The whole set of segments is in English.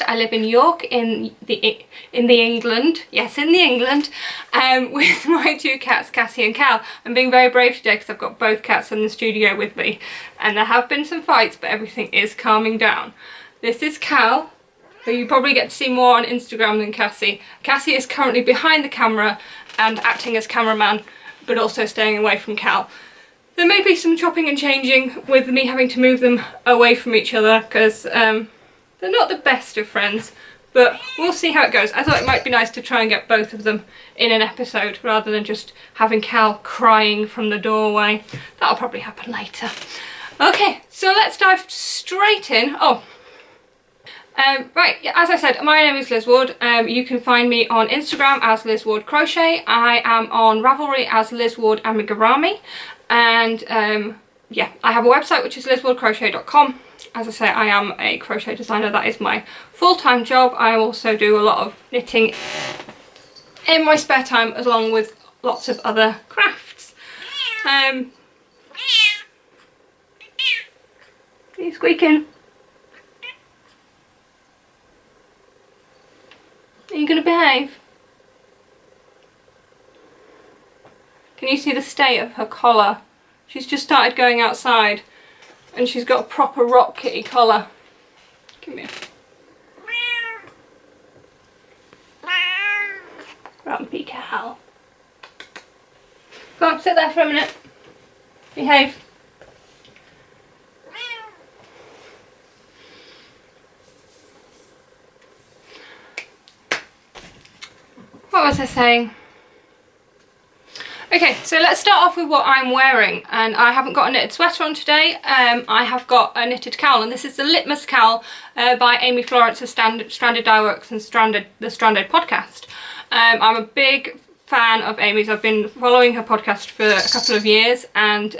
I live in York in the England, yes, in the England, with my two cats, Cassie and Cal. I'm being very brave today because I've got both cats in the studio with me, and there have been some fights, but everything is calming down. This is Cal, who you probably get to see more on Instagram than Cassie. Cassie is currently behind the camera and acting as cameraman, but also staying away from Cal. There may be some chopping and changing with me having to move them away from each other because they're not the best of friends, but we'll see how it goes. I thought it might be nice to try and get both of them in an episode rather than just having Cal crying from the doorway. That'll probably happen later. Okay, so let's dive straight in. Right, as I said, my name is Lizward. You can find me on Instagram as Lizward Crochet. I am on Ravelry as Lizwardamigurumi. And yeah, I have a website which is lizwardcrochet.com. As I say, I am a crochet designer. That is my full-time job. I also do a lot of knitting in my spare time along with lots of other crafts. Are you squeaking? Are you going to behave? Can you see the state of her collar? She's just started going outside and she's got a proper rock kitty collar. Come here. Grumpy Cal. Go on, sit there for a minute. Behave. What was I saying? Okay, so let's start off with what I'm wearing, and I haven't got a knitted sweater on today. I have got a knitted cowl, and this is the Litmus cowl by Amy Florence of Stranded Dye Works and the Stranded podcast. I'm a big fan of Amy's. I've been following her podcast for a couple of years, and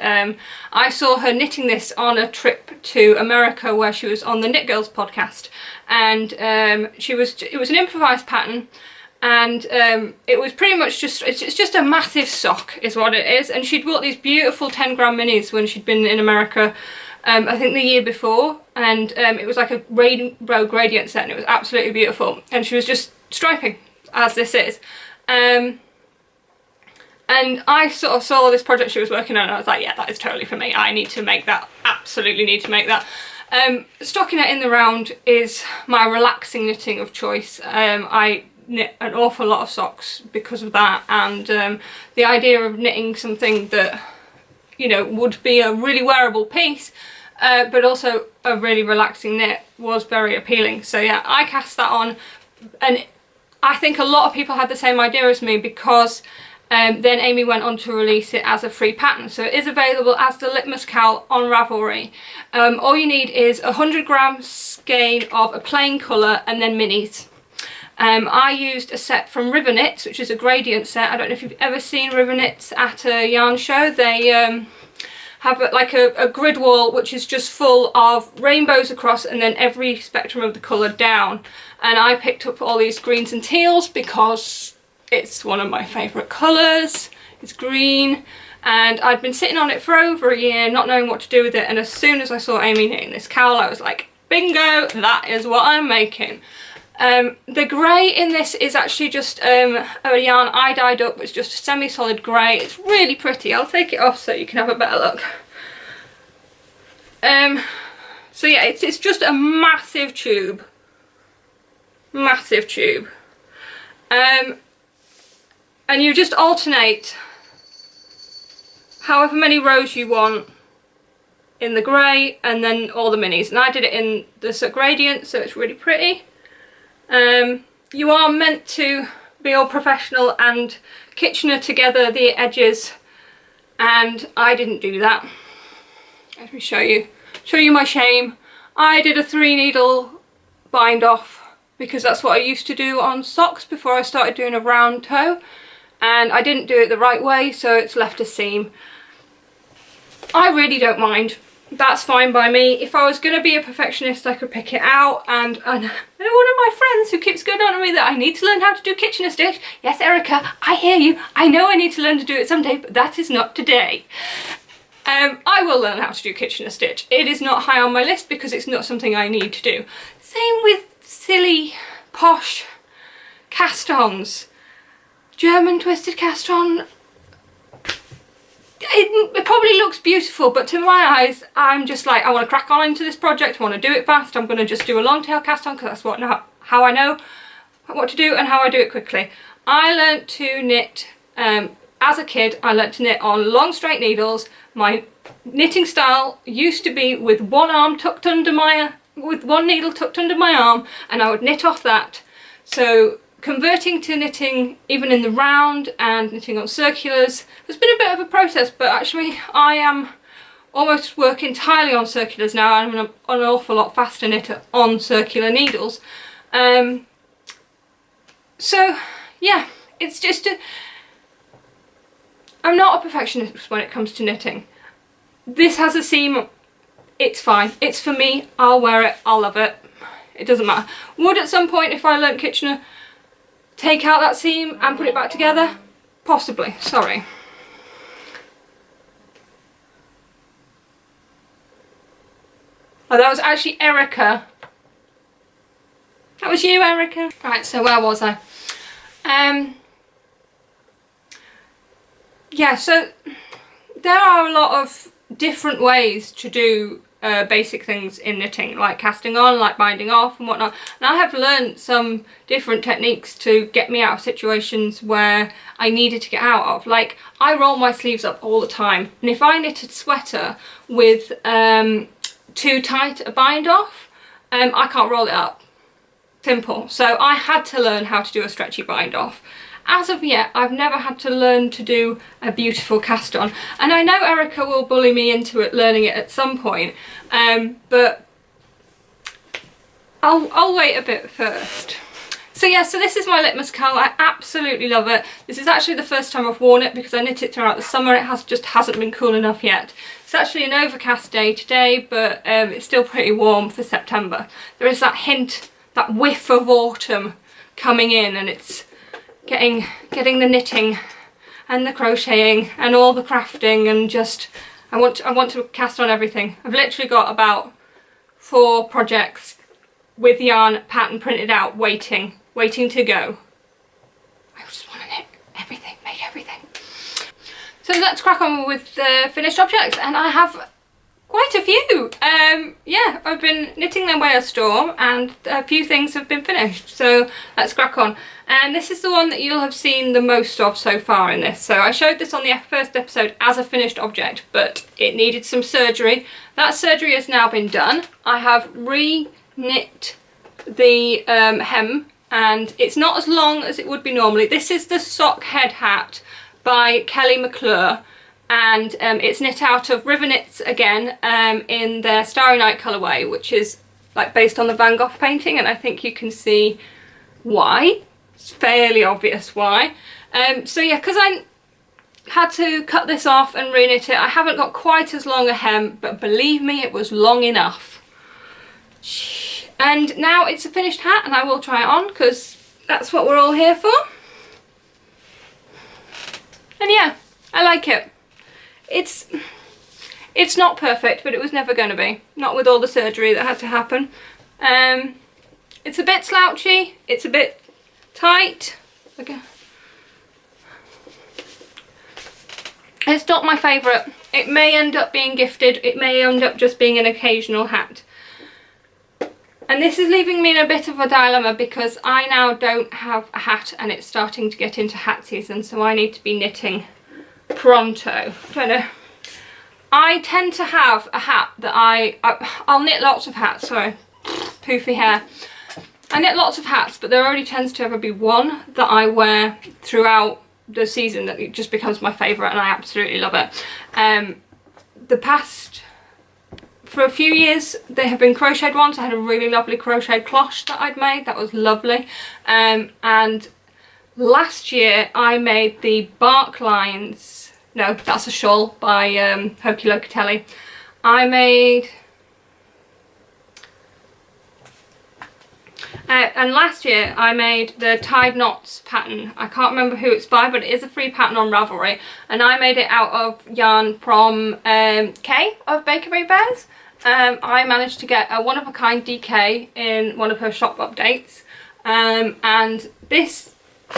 I saw her knitting this on a trip to America where she was on the Knit Girls podcast, and it was an improvised pattern. And it was pretty much it's just a massive sock is what it is, and she'd bought these beautiful 10-gram minis when she'd been in America, I think the year before, and it was like a rainbow gradient set, and it was absolutely beautiful, and she was just striping as this is, and I sort of saw this project she was working on and I was like, yeah, that is totally for me. I need to make that, absolutely need to make that. Stockinette in the round is my relaxing knitting of choice. I knit an awful lot of socks because of that, and the idea of knitting something that, you know, would be a really wearable piece but also a really relaxing knit was very appealing. So yeah, I cast that on, and I think a lot of people had the same idea as me because then Amy went on to release it as a free pattern. So it is available as the Litmus cowl on Ravelry. All you need is 100 grams skein of a plain colour and then minis. I used a set from River Knits, which is a gradient set. I don't know if you've ever seen River Knits at a yarn show. They have like a grid wall which is just full of rainbows across and then every spectrum of the colour down. And I picked up all these greens and teals because it's one of my favourite colours. It's green, and I'd been sitting on it for over a year not knowing what to do with it, and as soon as I saw Amy knitting this cowl I was like, bingo, that is what I'm making. The grey in this is actually just a yarn I dyed up. It's just a semi-solid grey. It's really pretty. I'll take it off so you can have a better look. So yeah, it's just a massive tube. Massive tube. And you just alternate however many rows you want in the grey and then all the minis. And I did it in the gradient, so it's really pretty. You are meant to be all professional and Kitchener together the edges, and I didn't do that. Let me show you my shame. I did a 3-needle bind off because that's what I used to do on socks before I started doing a round toe, and I didn't do it the right way, so it's left a seam. I really don't mind. That's fine by me. If I was going to be a perfectionist I could pick it out, and one of my friends who keeps going on to me that I need to learn how to do Kitchener stitch. Yes, Erica, I hear you. I know I need to learn to do it someday, but that is not today. I will learn how to do Kitchener stitch. It is not high on my list because it's not something I need to do. Same with silly, posh cast-ons. German twisted cast-on. It probably looks beautiful, but to my eyes, I'm just like, I want to crack on into this project, I want to do it fast, I'm going to just do a long tail cast on because that's how I know what to do and how I do it quickly. I learnt to knit, as a kid, I learnt to knit on long straight needles. My knitting style used to be with one arm tucked under with one needle tucked under my arm, and I would knit off that. So converting to knitting even in the round and knitting on circulars has been a bit of a process, but actually I am almost work entirely on circulars now. I'm an awful lot faster knitter on circular needles. So yeah, it's just I'm not a perfectionist when it comes to knitting. This has a seam, it's fine, it's for me, I'll wear it, I'll love it, it doesn't matter. Would at some point, if I learnt Kitchener, take out that seam and put it back together? Possibly, sorry. Oh, that was actually Erica. That was you, Erica. Right, so where was I? Yeah, so there are a lot of different ways to do basic things in knitting, like casting on, like binding off and whatnot. And I have learned some different techniques to get me out of situations where I needed to get out of. Like, I roll my sleeves up all the time, and if I knit a sweater with too tight a bind off, I can't roll it up. Simple. So I had to learn how to do a stretchy bind off. As of yet, I've never had to learn to do a beautiful cast on, and I know Erica will bully me into it, learning it at some point, but I'll wait a bit first. So yeah, so this is my Litmus cowl. I absolutely love it. This is actually the first time I've worn it because I knit it throughout the summer. It just hasn't been cool enough yet. It's actually an overcast day today, but it's still pretty warm for September. There is that hint, that whiff of autumn coming in, and it's getting the knitting and the crocheting and all the crafting, and just I want to cast on everything. I've literally got about 4 projects with yarn pattern printed out waiting to go. I just want to knit everything, make everything. So let's crack on with the finished objects, and I have quite a few. Yeah, I've been knitting them by a storm, and a few things have been finished, so let's crack on. And this is the one that you'll have seen the most of so far in this. So I showed this on the first episode as a finished object, but it needed some surgery. That surgery has now been done. I have re-knit the hem, and it's not as long as it would be normally. This is the sock head hat by Kelly McClure, and it's knit out of River Knits again, in their Starry Night colourway, which is like based on the Van Gogh painting, and I think you can see why. It's fairly obvious why. So yeah, because I had to cut this off and re-knit it, I haven't got quite as long a hem, but believe me, it was long enough. And now it's a finished hat, and I will try it on because that's what we're all here for. And yeah, I like it. It's not perfect, but it was never going to be. Not with all the surgery that had to happen. It's a bit slouchy, it's a bit tight. Okay. It's not my favourite. It may end up being gifted, it may end up just being an occasional hat. And this is leaving me in a bit of a dilemma because I now don't have a hat, and it's starting to get into hat season, so I need to be knitting pronto. I tend to have a hat that I'll knit lots of hats, sorry, poofy hair. I knit lots of hats, but there only tends to ever be one that I wear throughout the season that it just becomes my favourite, and I absolutely love it. For a few years they have been crocheted ones. I had a really lovely crocheted cloche that I'd made, that was lovely. And last year I made the Bark Lines, no, that's a shawl by Hoki Locatelli. And last year I made the Tied Knots pattern. I can't remember who it's by, but it is a free pattern on Ravelry, and I made it out of yarn from Kay of Bakery Bears. I managed to get a one-of-a-kind DK in one of her shop updates, and this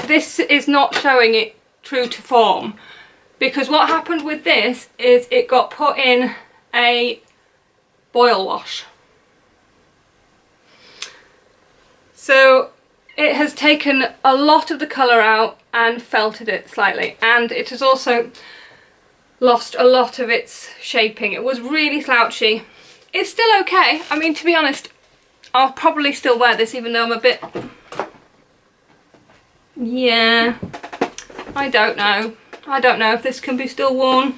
is not showing it true to form, because what happened with this is it got put in a boil wash. So it has taken a lot of the colour out and felted it slightly, and it has also lost a lot of its shaping. It was really slouchy. It's still okay. I mean, to be honest, I'll probably still wear this even though I'm a bit... Yeah, I don't know. I don't know if this can be still worn.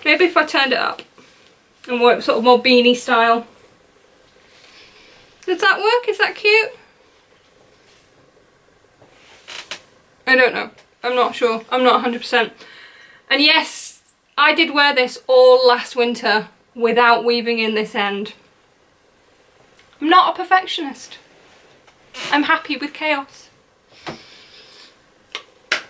Maybe if I turned it up and wore it sort of more beanie style. Does that work? Is that cute? I don't know. I'm not sure. I'm not 100%. And yes, I did wear this all last winter without weaving in this end. I'm not a perfectionist. I'm happy with chaos.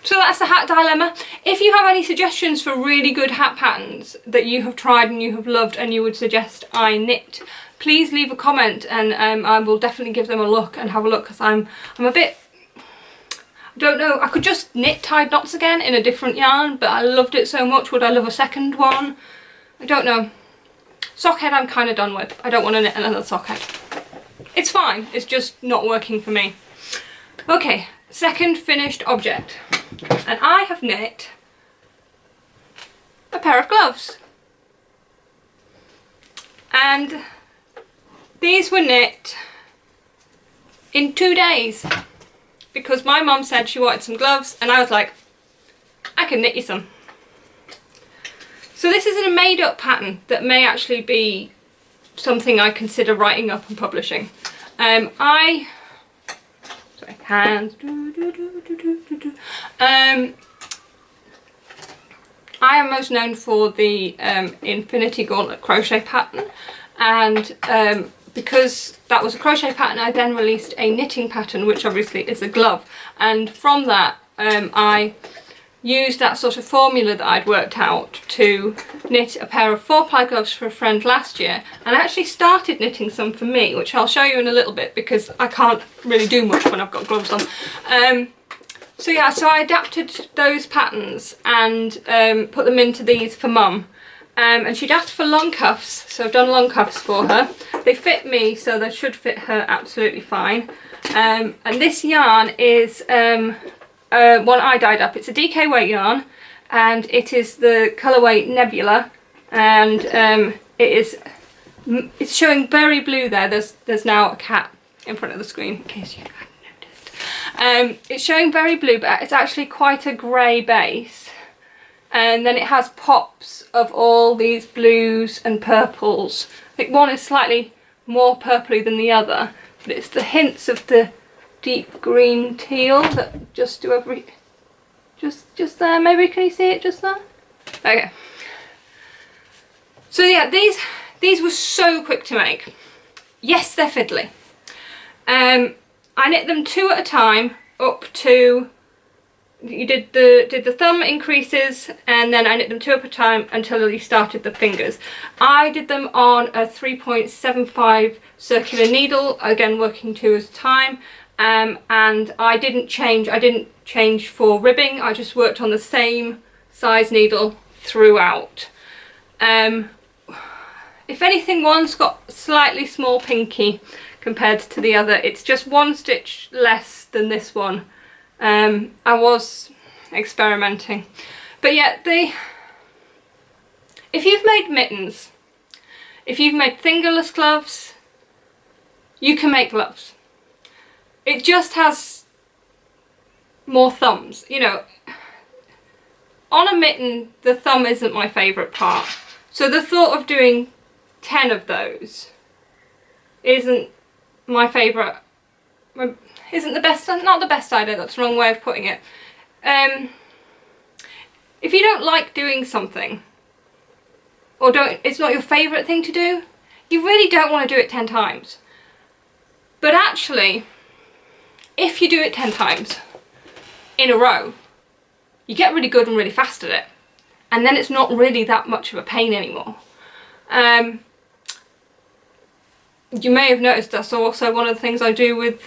So that's the hat dilemma. If you have any suggestions for really good hat patterns that you have tried and you have loved and you would suggest I knit, please leave a comment, and I will definitely give them a look and have a look, because I'm a bit... I don't know, I could just knit tied knots again in a different yarn, but I loved it so much. Would I love a second one? I don't know. Sockhead I'm kind of done with. I don't want to knit another sockhead. It's fine, it's just not working for me. Okay, second finished object. And I have knit a pair of gloves. And these were knit in 2 days, because my mum said she wanted some gloves and I was like, I can knit you some. So this is a made up pattern that may actually be something I consider writing up and publishing. I am most known for the Infinity Gauntlet crochet pattern, and because that was a crochet pattern, I then released a knitting pattern, which obviously is a glove, and from that I used that sort of formula that I'd worked out to knit a pair of 4-ply gloves for a friend last year, and I actually started knitting some for me, which I'll show you in a little bit because I can't really do much when I've got gloves on. So yeah, so I adapted those patterns and put them into these for Mum. And she'd asked for long cuffs, so I've done long cuffs for her. They fit me, so they should fit her absolutely fine. And this yarn is one I dyed up. It's a DK weight yarn, and it is the colourway Nebula, and it's showing very blue there. There's now a cat in front of the screen, in case you hadn't noticed. It's showing very blue, but it's actually quite a grey base, and then it has pops of all these blues and purples. I think one is slightly more purpley than the other, but it's the hints of the deep green teal that just do every... just there, maybe, can you see it just there? Okay. So yeah, these were so quick to make. Yes, they're fiddly. I knit them 2 at a time up to... You did the thumb increases, and then I knit them 2 at a time until you started the fingers. I did them on a 3.75 circular needle, again working 2 at a time, and I didn't change for ribbing. I just worked on the same size needle throughout. If anything, one's got slightly small pinky compared to the other. It's just 1 stitch less than this one. I was experimenting, but yeah, if you've made mittens, if you've made fingerless gloves, you can make gloves. It just has more thumbs, you know. On a mitten, the thumb isn't my favourite part, so the thought of doing 10 of those isn't my favourite. Isn't the best, not the best idea, that's the wrong way of putting it. If you don't like doing something, or it's not your favourite thing to do, you really don't want to do it 10 times. But actually, if you do it 10 times in a row, you get really good and really fast at it, and then it's not really that much of a pain anymore. you may have noticed that's also one of the things I do with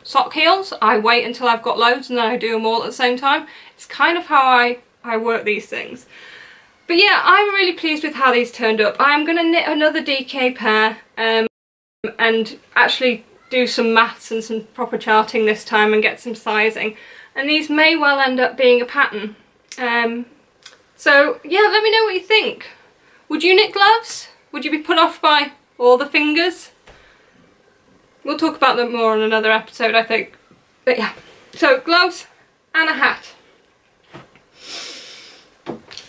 sock heels. I wait until I've got loads and then I do them all at the same time. It's kind of how I work these things. But yeah, I'm really pleased with how these turned up. I'm going to knit another DK pair and actually do some maths and some proper charting this time and get some sizing. And these may well end up being a pattern. So yeah, let me know what you think. Would you knit gloves? Would you be put off by all the fingers? We'll talk about them more in another episode, I think. But yeah, so gloves and a hat.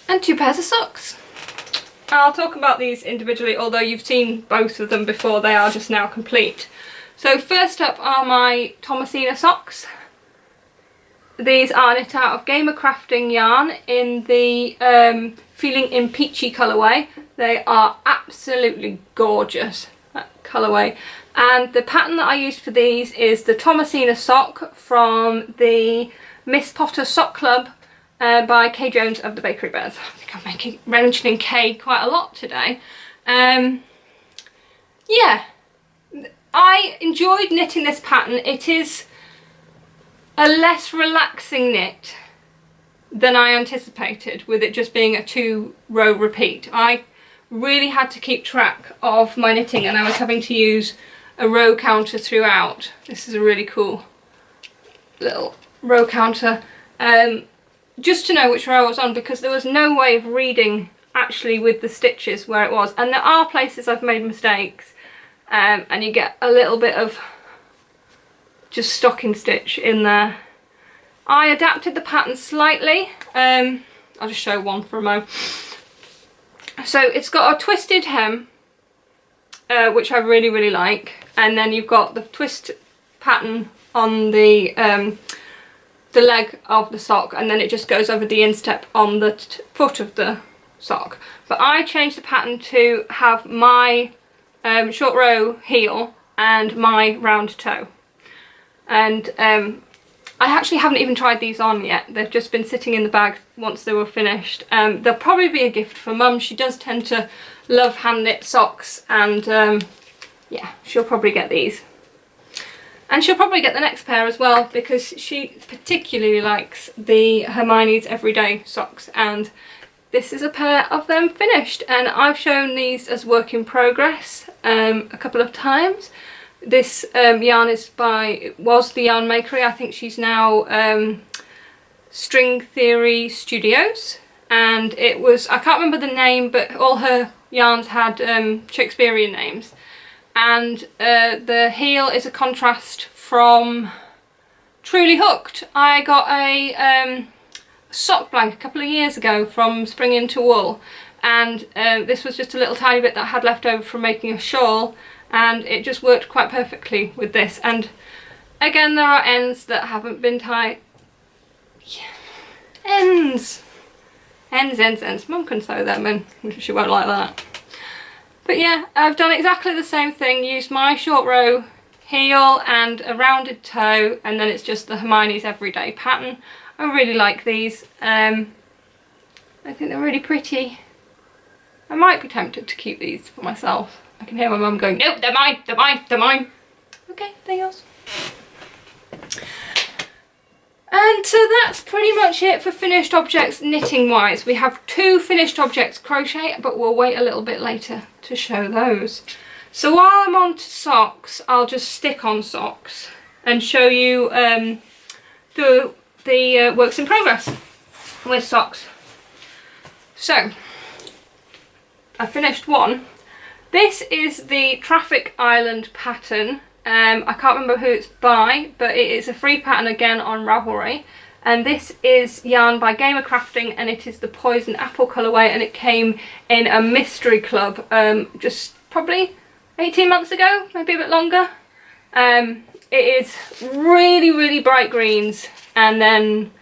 And 2 pairs of socks. I'll talk about these individually, although you've seen both of them before, they are just now complete. So first up are my Thomasina socks. These are knit out of Gamer Crafting yarn in the Feeling in Peachy colourway. They are absolutely gorgeous, that colourway. And the pattern that I used for these is the Thomasina sock from the Miss Potter Sock Club by Kay Jones of the Bakery Bears. I think I'm mentioning Kay quite a lot today. Yeah, I enjoyed knitting this pattern. It is a less relaxing knit than I anticipated, with it just being a 2-row repeat. I really had to keep track of my knitting and I was having to use a row counter throughout. This is a really cool little row counter, just to know which row I was on, because there was no way of reading actually with the stitches where it was. And there are places I've made mistakes, and you get a little bit of just stocking stitch in there. I adapted the pattern slightly. I'll just show one for a moment. So it's got a twisted hem, which I really like, and then you've got the twist pattern on the leg of the sock, and then it just goes over the instep on the foot of the sock. But I changed the pattern to have my short row heel and my round toe. And I actually haven't even tried these on yet. They've just been sitting in the bag once they were finished. They'll probably be a gift for Mum. She does tend to love hand knit socks, and yeah, she'll probably get these. And she'll probably get the next pair as well, because she particularly likes the Hermione's Everyday socks, and this is a pair of them finished. And I've shown these as work in progress a couple of times. This yarn was the Yarn Makery. I think she's now String Theory Studios, and it was, I can't remember the name, but all her yarns had Shakespearean names. And the heel is a contrast from Truly Hooked. I got a sock blank a couple of years ago from Spring Into Wool, and this was just a little tiny bit that I had left over from making a shawl, and it just worked quite perfectly with this. And again, there are ends that haven't been tied. Yeah. Ends. Mum can sew them and she won't like that. But yeah, I've done exactly the same thing, used my short row heel and a rounded toe, and then it's just the Hermione's Everyday pattern. I really like these. I think they're really pretty. I might be tempted to keep these for myself. I can hear my mum going, no, they're mine, they're mine, they're mine. Okay, they're yours. And so that's pretty much it for finished objects knitting wise. We have 2 finished objects crochet, but we'll wait a little bit later to show those. So while I'm on to socks, I'll just stick on socks and show you the works in progress with socks. So I finished one. This is the Traffic Island pattern. I can't remember who it's by, but it is a free pattern again on Ravelry. And this is yarn by Gamer Crafting, and it is the Poison Apple colourway, and it came in a mystery club just probably 18 months ago, maybe a bit longer. It is really bright greens, and then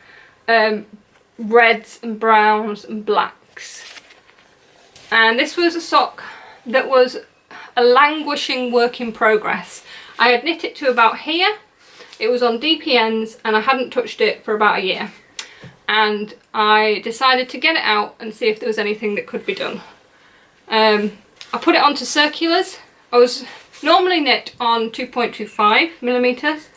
reds and browns and blacks. And this was a sock that was a languishing work in progress. I had knit it to about here. It was on DPNs and I hadn't touched it for about a year. And I decided to get it out and see if there was anything that could be done. I put it onto circulars. I was normally knit on 2.25 millimeters,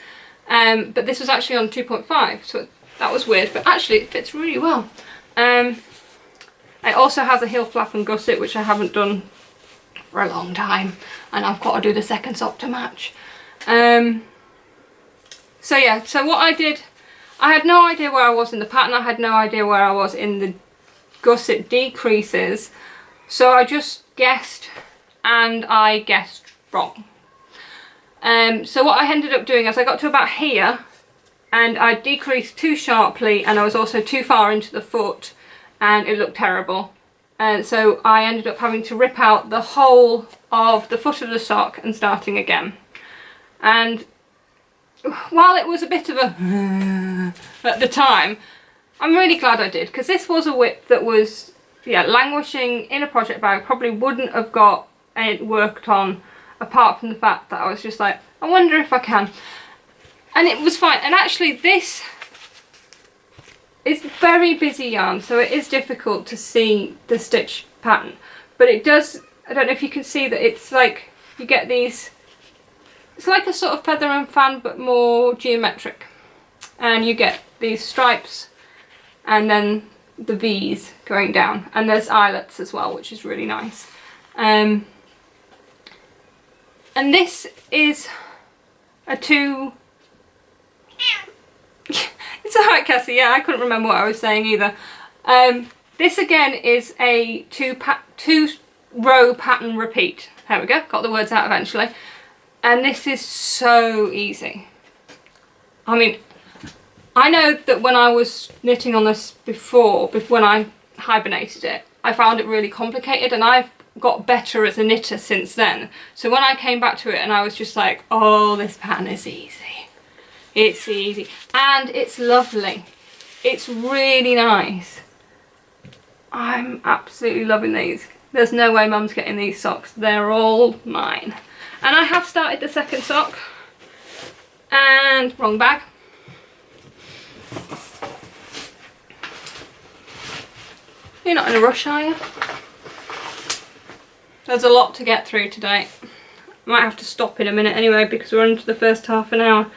but this was actually on 2.5, so that was weird, but actually it fits really well. I also have the heel flap and gusset, which I haven't done for a long time, and I've got to do the second sock to match. So yeah, so what I did, I had no idea where I was in the pattern, I had no idea where I was in the gusset decreases, so I just guessed, and I guessed wrong. So what I ended up doing is I got to about here, and I decreased too sharply, and I was also too far into the foot, and it looked terrible. And so I ended up having to rip out the whole of the foot of the sock and starting again. And while it was a bit of a at the time, I'm really glad I did, because this was a whip that was, yeah, languishing in a project bag, probably wouldn't have got it worked on apart from the fact that I was just like, I wonder if I can. And it was fine. And actually this is very busy yarn, so it is difficult to see the stitch pattern, but it does, I don't know if you can see that it's like, you get these, it's like a sort of feather and fan but more geometric, and you get these stripes and then the V's going down, and there's eyelets as well, which is really nice. And this is a It's alright, Cassie, yeah, I couldn't remember what I was saying either. This again is a two row pattern repeat. There we go, got the words out eventually. And this is so easy. I mean, I know that when I was knitting on this before when I hibernated it, I found it really complicated, and I've got better as a knitter since then. So when I came back to it and I was just like, oh, this pattern is easy. It's easy and it's lovely. It's really nice. I'm absolutely loving these. There's no way Mum's getting these socks. They're all mine. And I have started the second sock. And wrong bag. You're not in a rush, are you? There's a lot to get through today. I might have to stop in a minute anyway, because we're into the first half an hour.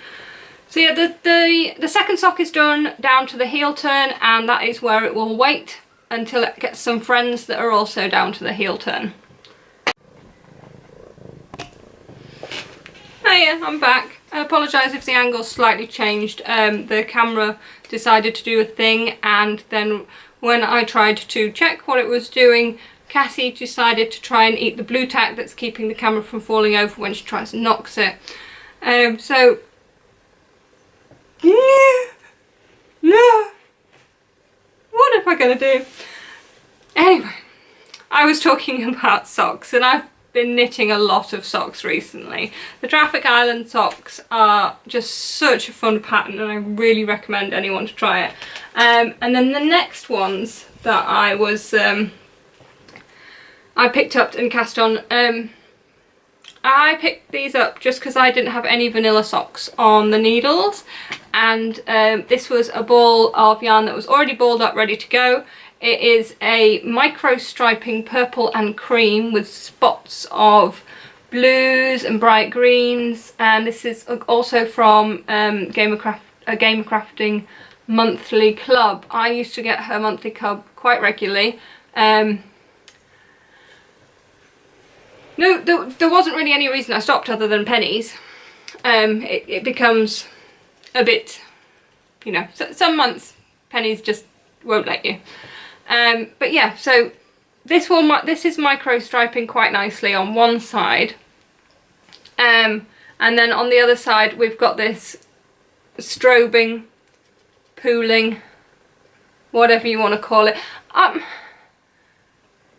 So yeah, the second sock is done down to the heel turn, and that is where it will wait until it gets some friends that are also down to the heel turn. Oh yeah, I'm back. I apologise if the angle's slightly changed. The camera decided to do a thing, and then when I tried to check what it was doing, Cassie decided to try and eat the blue tack that's keeping the camera from falling over when she tries and knocks it. So no, what am I gonna do? Anyway, I was talking about socks, and I've been knitting a lot of socks recently. The Traffic Island socks are just such a fun pattern, and I really recommend anyone to try it. And then the next ones that I was I picked up and cast on, I picked these up just because I didn't have any vanilla socks on the needles, and this was a ball of yarn that was already balled up, ready to go. It is a micro striping purple and cream with spots of blues and bright greens, and this is also from a Game of Crafting monthly club. I used to get her monthly club quite regularly. No, there wasn't really any reason I stopped other than pennies. It becomes a bit, you know, some months pennies just won't let you. But yeah, so this is micro striping quite nicely on one side, and then on the other side we've got this strobing, pooling, whatever you want to call it. I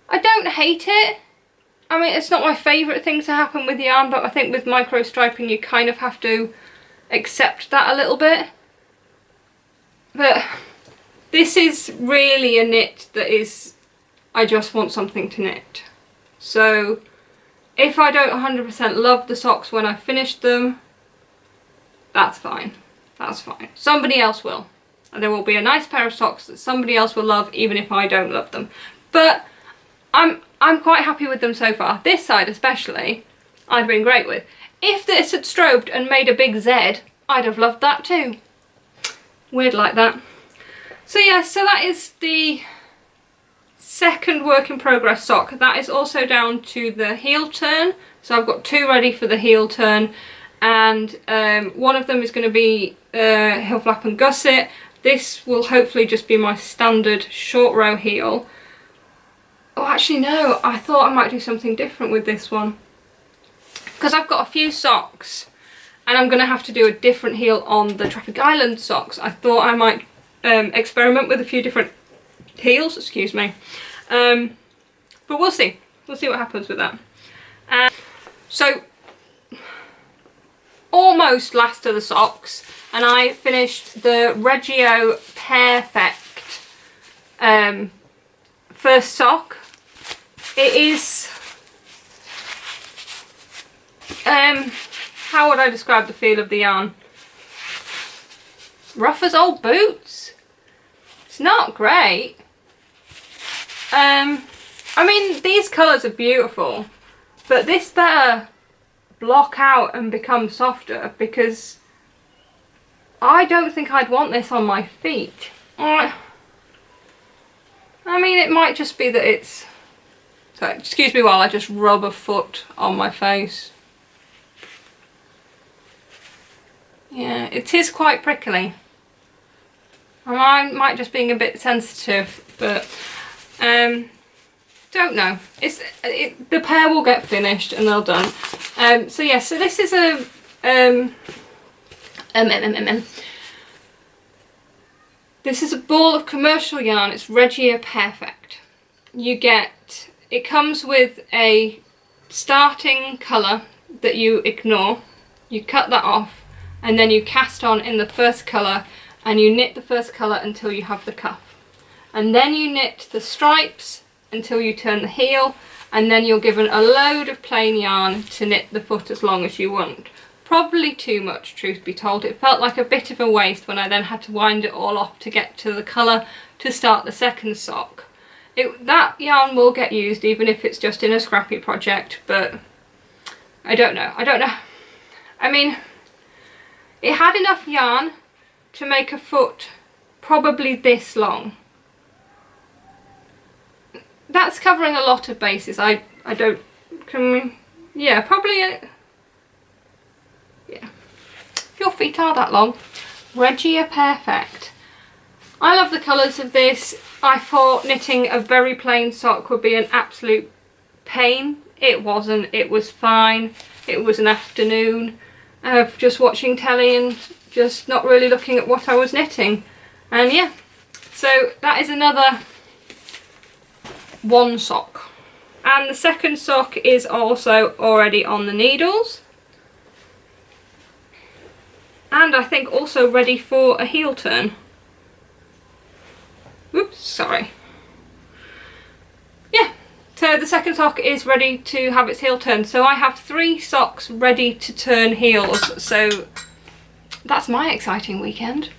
don't hate it. I mean, it's not my favourite thing to happen with yarn, but I think with micro striping you kind of have to accept that a little bit. But this is really a knit that is, I just want something to knit. So if I don't 100% love the socks when I finish them, that's fine. That's fine. Somebody else will. And there will be a nice pair of socks that somebody else will love, even if I don't love them. But I'm quite happy with them so far. This side especially, I'd been great with. If this had strobed and made a big Z, I'd have loved that too. Weird like that. So yeah, so that is the second work in progress sock. That is also down to the heel turn. So I've got 2 ready for the heel turn, and one of them is going to be heel flap and gusset. This will hopefully just be my standard short row heel. Oh, actually no, I thought I might do something different with this one. Because I've got a few socks and I'm going to have to do a different heel on the Tropic Island socks. I thought I might experiment with a few different heels, excuse me. But we'll see. We'll see what happens with that. So, almost last of the socks, and I finished the Reggio Perfect first sock. It is, how would I describe the feel of the yarn? Rough as old boots. It's not great. I mean, these colours are beautiful, but this better block out and become softer, because I don't think I'd want this on my feet. I mean, it might just be that it's... So, excuse me while I just rub a foot on my face. Yeah, it is quite prickly. I might just being a bit sensitive, but don't know. The pair will get finished and they're done. So yeah, so this is a this is a ball of commercial yarn. It's Reggio Perfect. It comes with a starting colour that you ignore. You cut that off and then you cast on in the first colour, and you knit the first colour until you have the cuff. And then you knit the stripes until you turn the heel, and then you're given a load of plain yarn to knit the foot as long as you want. Probably too much, truth be told. It felt like a bit of a waste when I then had to wind it all off to get to the colour to start the second sock. That yarn will get used even if it's just in a scrappy project, but I don't know. I mean, it had enough yarn to make a foot probably this long. That's covering a lot of bases. Yeah, probably, yeah. If your feet are that long, Reggio Perfect. I love the colours of this. I thought knitting a very plain sock would be an absolute pain. It wasn't. It was fine. It was an afternoon of just watching telly and just not really looking at what I was knitting. And yeah, so that is another one sock. And the second sock is also already on the needles. And I think also ready for a heel turn. Oops, sorry. Yeah, so the second sock is ready to have its heel turn. So I have 3 socks ready to turn heels. So that's my exciting weekend.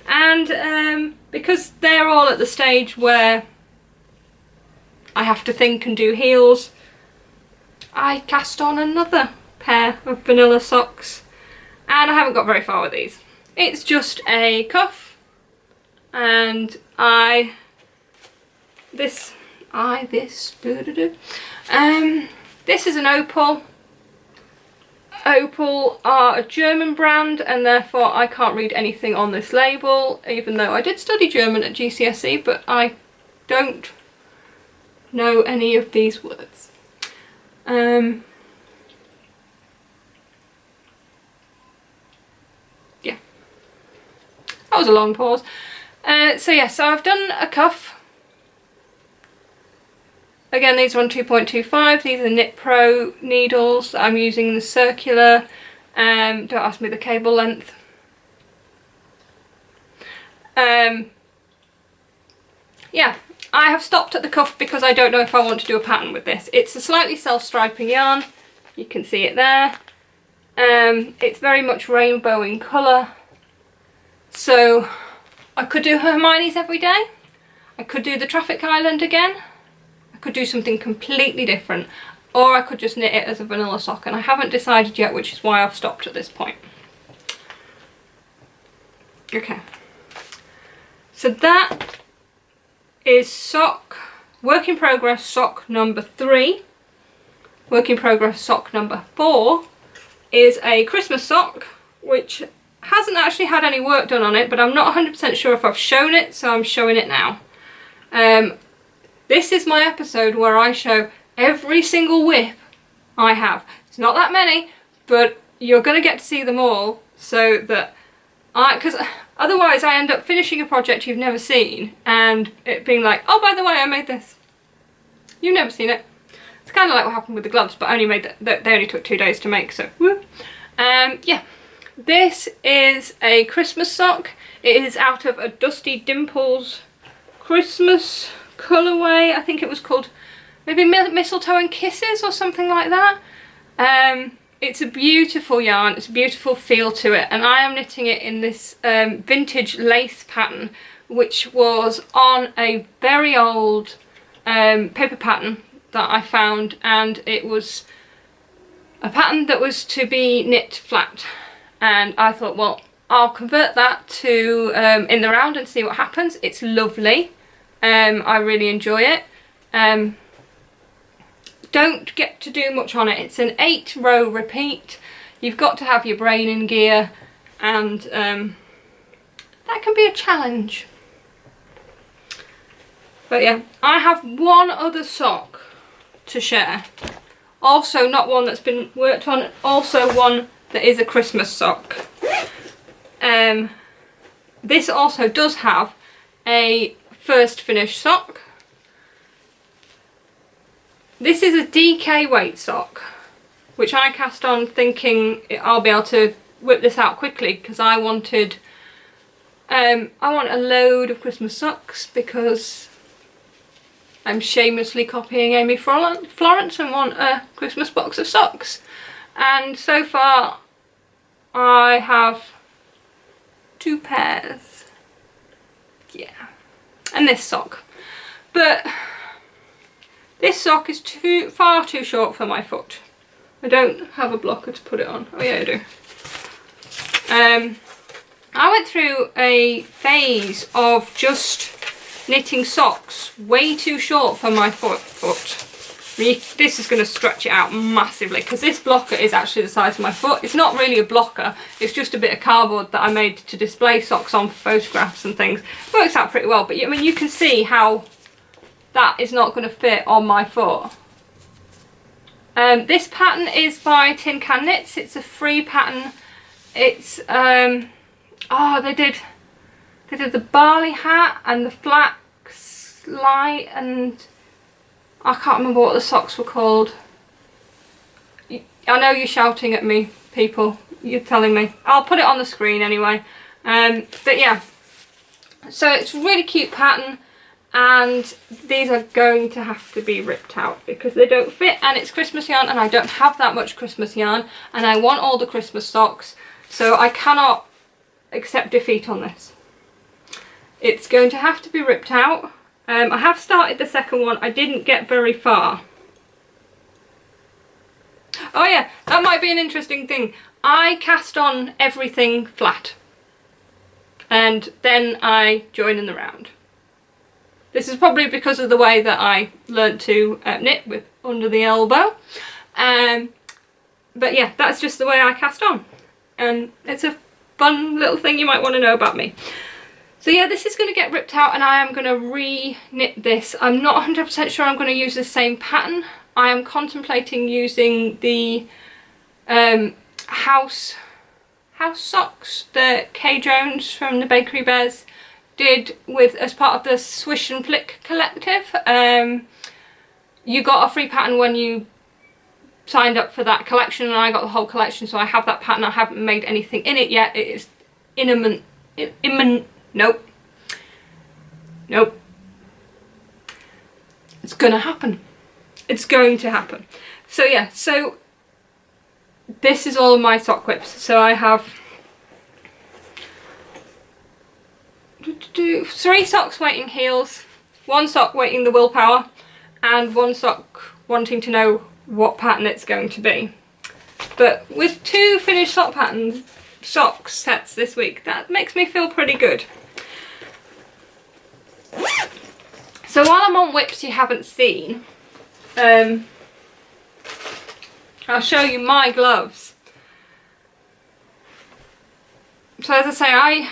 And because they're all at the stage where I have to think and do heels, I cast on another pair of vanilla socks, and I haven't got very far with these. It's just a cuff, and this is an Opal. Opal are a German brand, and therefore I can't read anything on this label, even though I did study German at GCSE, but I don't know any of these words. Yeah, that was a long pause. So yeah, so I've done a cuff. Again, these are on 2.25. These are Knit Pro needles that I'm using the circular. Don't ask me the cable length. Yeah, I have stopped at the cuff because I don't know if I want to do a pattern with this. It's a slightly self-striping yarn. You can see it there. It's very much rainbow in colour. So I could do Hermione's every day. I could do the Traffic Island again. I could do something completely different. or I could just knit it as a vanilla sock, and I haven't decided yet, which is why I've stopped at this point. Okay, so that is work in progress sock number 3. Work in progress sock number 4 is a Christmas sock, which hasn't actually had any work done on it, but I'm not 100% sure if I've shown it, so I'm showing it now. This is my episode where I show every single whip I have. It's not that many, but you're going to get to see them all, so that because otherwise I end up finishing a project you've never seen and it being like, oh, by the way, I made this. You've never seen it. It's kind of like what happened with the gloves, but I only made they only took 2 days to make, so woo. Yeah, this is a Christmas sock. It is out of a Dusty Dimples Christmas colourway. I think it was called maybe Mistletoe and Kisses or something like that. It's a beautiful yarn, it's a beautiful feel to it, and I am knitting it in this vintage lace pattern, which was on a very old paper pattern that I found, and it was a pattern that was to be knit flat, and I thought, well, I'll convert that to in the round and see what happens. It's lovely. I really enjoy it. Don't get to do much on it. It's an 8-row repeat. You've got to have your brain in gear, and that can be a challenge. But yeah, I have one other sock to share. Also not one that's been worked on, also one that is a Christmas sock. This also does have a first finish sock. This is a DK weight sock, which I cast on thinking I'll be able to whip this out quickly, because I wanted I want a load of Christmas socks because I'm shamelessly copying Amy Florence and want a Christmas box of socks. And so far I have 2 pairs. Yeah. And this sock. But this sock is far too short for my foot. I don't have a blocker to put it on. Oh yeah, I do. I went through a phase of just knitting socks way too short for my foot. This is going to stretch it out massively, because this blocker is actually the size of my foot. It's not really a blocker, it's just a bit of cardboard that I made to display socks on for photographs and things. It works out pretty well, but I mean, you can see how that is not going to fit on my foot. This pattern is by Tin Can Knits. It's a free pattern. It's oh, they did the barley hat and the flax light, and I can't remember what the socks were called. I know you're shouting at me, people. You're telling me. I'll put it on the screen anyway. But yeah, so it's a really cute pattern, and these are going to have to be ripped out because they don't fit, and it's Christmas yarn, and I don't have that much Christmas yarn, and I want all the Christmas socks, so I cannot accept defeat on this. It's going to have to be ripped out. I have started the second one. I didn't get very far. Oh yeah, that might be an interesting thing. I cast on everything flat, and then I join in the round. This is probably because of the way that I learnt to knit with under the elbow. But yeah, that's just the way I cast on. And it's a fun little thing you might want to know about me. So yeah, this is going to get ripped out, and I am going to re-knit this. I'm not 100% sure I'm going to use the same pattern. I am contemplating using the house socks that Kay Jones from the Bakery Bears did with as part of the Swish and Flick collective. You got a free pattern when you signed up for that collection, and I got the whole collection, so I have that pattern. I haven't made anything in it yet. It is nope. It's gonna happen. It's going to happen. So yeah, so this is all of my sock whips. So I have 3 socks waiting heels, 1 sock waiting the willpower, and 1 sock wanting to know what pattern it's going to be. But with 2 finished socks sets this week, that makes me feel pretty good. So while I'm on whips you haven't seen, I'll show you my gloves. So as I say, I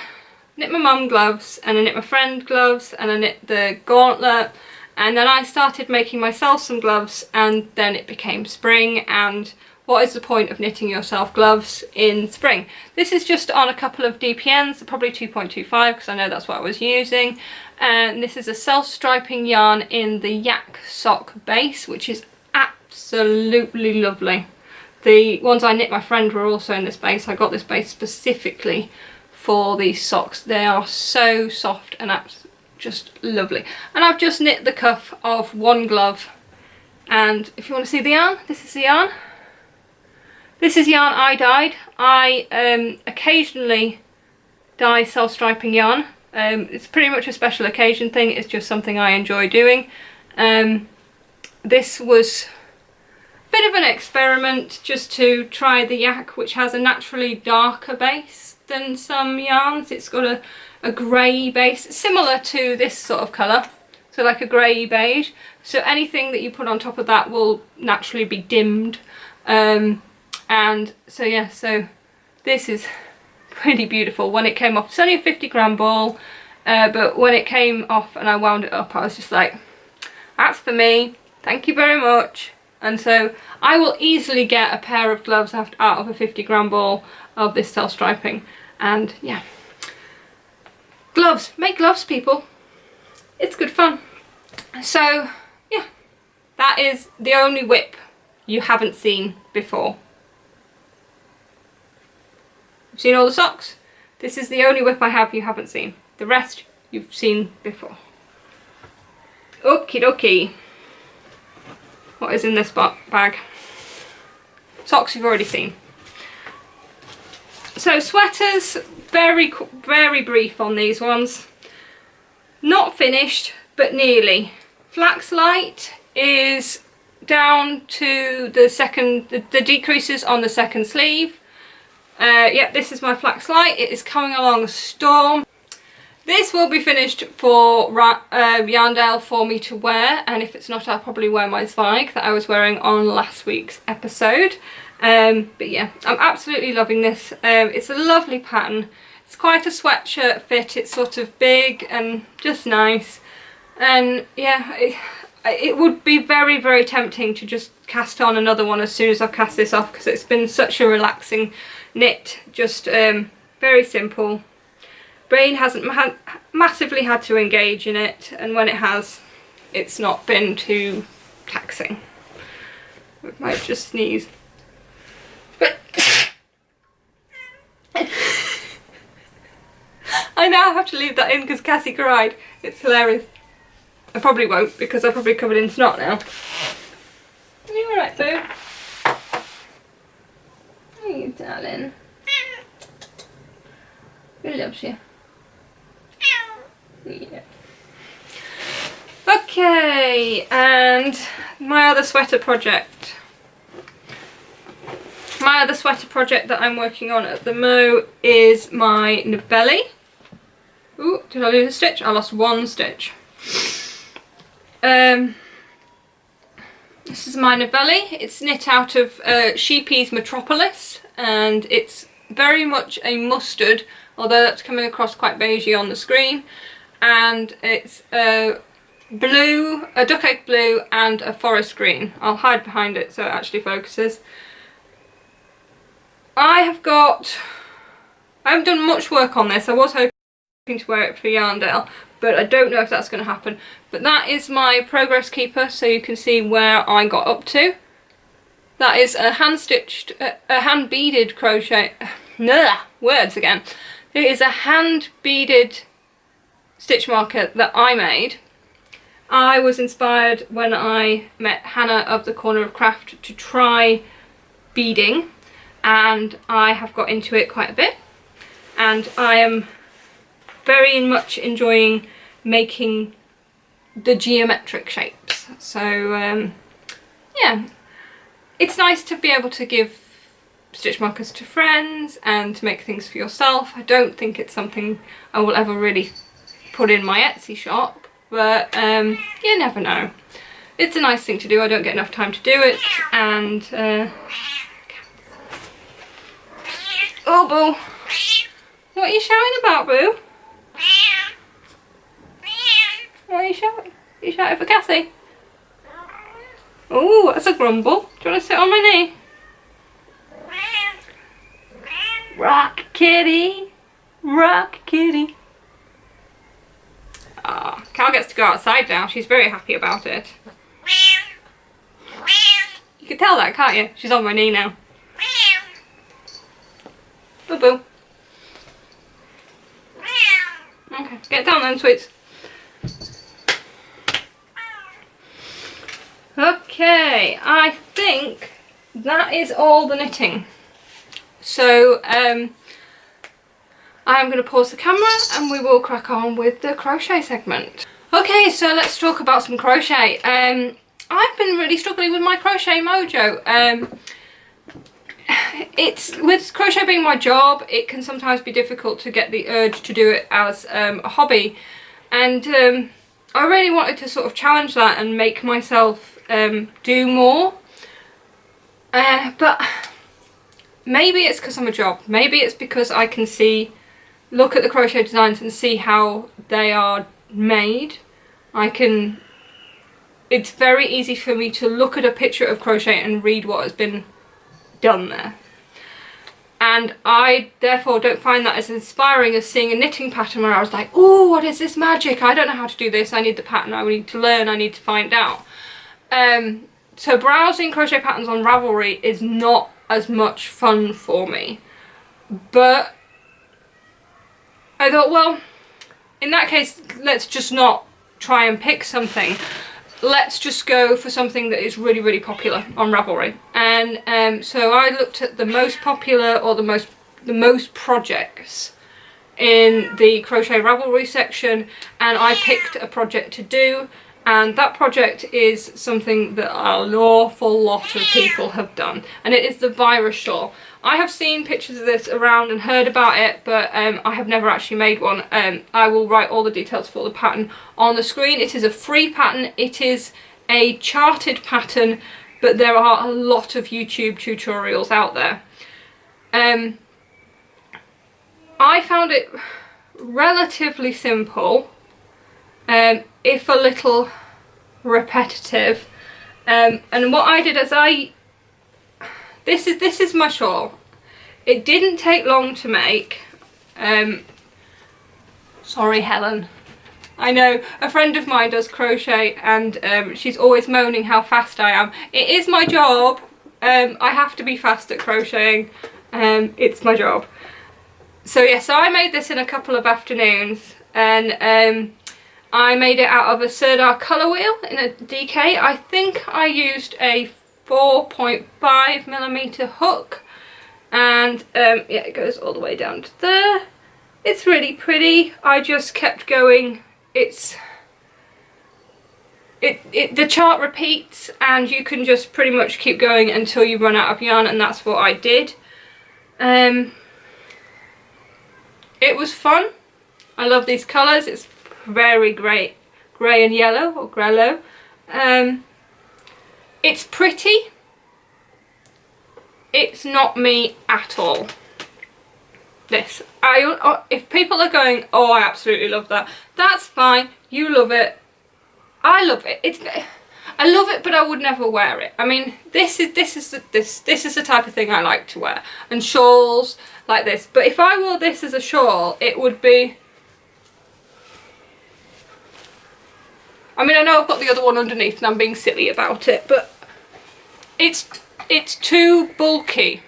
knit my mum gloves, and I knit my friend gloves, and I knit the gauntlet, and then I started making myself some gloves, and then it became spring, and what is the point of knitting yourself gloves in spring? This is just on a couple of DPNs, probably 2.25 because I know that's what I was using, and this is a self-striping yarn in the yak sock base, which is absolutely lovely. The ones I knit my friend were also in this base. I got this base specifically for these socks. They are so soft and just lovely. And I've just knit the cuff of one glove, and if you want to see the yarn, this is the yarn. This is yarn I dyed. I occasionally dye self-striping yarn. It's pretty much a special occasion thing. It's just something I enjoy doing. This was a bit of an experiment just to try the yak, which has a naturally darker base than some yarns. It's got a grey base, similar to this sort of colour, so like a grey beige. So anything that you put on top of that will naturally be dimmed. And so yeah, so this is pretty beautiful. When it came off, it's only a 50-gram ball, but when it came off and I wound it up, I was just like, that's for me, thank you very much. And so I will easily get a pair of gloves out of a 50-gram ball of this self-striping. And yeah, gloves, make gloves, people, it's good fun. So yeah, that is the only whip you haven't seen before. You've seen all the socks. This is the only whip I have you haven't seen. The rest you've seen before. Okie dokie. What is in this bag? Socks you've already seen. So sweaters, very brief on these ones. Not finished, but nearly. Flaxlight is down to the decreases on the second sleeve. Yep, this is my Flaxlight. It is coming along a storm. This will be finished for Yarndale for me to wear, and if it's not, I'll probably wear my Zweig that I was wearing on last week's episode. But yeah, I'm absolutely loving this. It's a lovely pattern. It's quite a sweatshirt fit. It's sort of big and just nice. And yeah, it would be very tempting to just cast on another one as soon as I've cast this off, because it's been such a relaxing knit. Just very simple. Brain hasn't massively had to engage in it, and when it has, it's not been too taxing. I might just sneeze. But I now have to leave that in because Cassie cried. It's hilarious. I probably won't, because I'm probably covered in snot now. Are you alright, Boo? Are you, darling? Who loves you? Yeah. Okay, and my other sweater project. My other sweater project that I'm working on at the mo is my navelli. Ooh, did I lose a stitch? I lost one stitch. This is my navelli. It's knit out of Sheepy's Metropolis, and it's very much a mustard, although that's coming across quite beigey on the screen. And it's a blue, a duck egg blue and a forest green. I'll hide behind it so it actually focuses. I haven't done much work on this. I was hoping to wear it for Yarndale, but I don't know if that's going to happen. But that is my progress keeper, so you can see where I got up to. That is a hand-stitched, a hand-beaded crochet, words again. It is a hand-beaded stitch marker that I made. I was inspired when I met Hannah of the Corner of Craft to try beading, and I have got into it quite a bit, and I am very much enjoying making the geometric shapes. So yeah, it's nice to be able to give stitch markers to friends and to make things for yourself. I don't think it's something I will ever really put in my Etsy shop, but you never know. It's a nice thing to do. I don't get enough time to do it, and oh boo, what are you shouting about, boo? What are you shouting? Are you shouting for Cassie? Oh, that's a grumble. Do you want to sit on my knee? Rock kitty, rock kitty. Ah, Cal gets to go outside now. She's very happy about it. You can tell that, can't you? She's on my knee now. Boo boo. Okay, get down then, sweets. Okay, I think that is all the knitting. So I'm going to pause the camera and we will crack on with the crochet segment. Okay, so let's talk about some crochet. I've been really struggling with my crochet mojo. It's with crochet being my job, it can sometimes be difficult to get the urge to do it as a hobby, and I really wanted to sort of challenge that and make myself do more, but maybe it's because I'm a job, maybe it's because I can look at the crochet designs and see how they are made. It's very easy for me to look at a picture of crochet and read what has been done there. And I therefore don't find that as inspiring as seeing a knitting pattern where I was like, oh, what is this magic? I don't know how to do this. I need the pattern. I need to learn. I need to find out. So browsing crochet patterns on Ravelry is not as much fun for me. But I thought, well, in that case, let's just not try and pick something. Let's just go for something that is really, really popular on Ravelry. And so I looked at the most popular, or the most projects in the crochet Ravelry section, and I picked a project to do, and that project is something that an awful lot of people have done, and it is the virus shawl. I have seen pictures of this around and heard about it, but I have never actually made one. I will write all the details for the pattern on the screen. It is a free pattern. It is a charted pattern, but there are a lot of YouTube tutorials out there. I found it relatively simple, if a little repetitive, and what I did is this is my shawl. It didn't take long to make. Sorry, Helen. I know a friend of mine does crochet, and she's always moaning how fast I am. It is my job. I have to be fast at crocheting. It's my job. So yeah, so I made this in a couple of afternoons, and I made it out of a Sirdar colour wheel in a DK. I think I used a 4.5mm hook, and yeah, it goes all the way down to there. It's really pretty. I just kept going. The chart repeats, and you can just pretty much keep going until you run out of yarn, and that's what I did. It was fun. I love these colours. It's very grey and yellow, or grello. It's pretty. It's not me at all. This, if people are going, oh, I absolutely love that, that's fine. You love it. I love it. I love it, but I would never wear it. I mean, this is the type of thing I like to wear, and shawls like this. But if I wore this as a shawl, it would be. I mean, I know I've got the other one underneath, and I'm being silly about it, but it's too bulky.